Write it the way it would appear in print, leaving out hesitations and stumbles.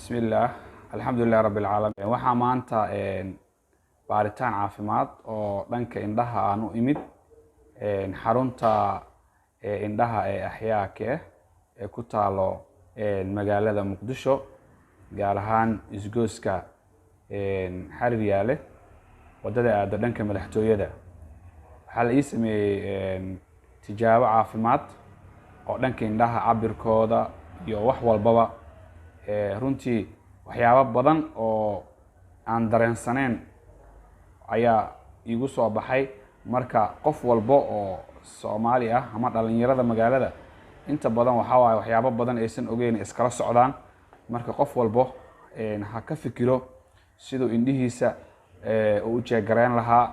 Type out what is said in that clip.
بسم الله الحمد لله رب العالمين waxaa maanta baaritaan caafimaad oo dhanka indhaha aan u imid xarunta indhaha ee Axyaake ee ku taalo magaalada Muqdisho gaar ahaan isgooska Xariyaale wadada aada dhanka madaxtooyada waxaa la ii sameeyay tijaabo caafimaad oo dhanka indhaha cabirkooda iyo wax walbaba runtii waxyaabo badan oo aan dareensaneen ayaa igu soo baxay marka qof walba oo Soomaali ah ama dhalinyarada magaalada inta badan waxa waaye waxyaabo badan aysan ogeyn iskala socdaan marka qof walba ha ka fikiro sidoo indhihiisa u jeegareen lahaa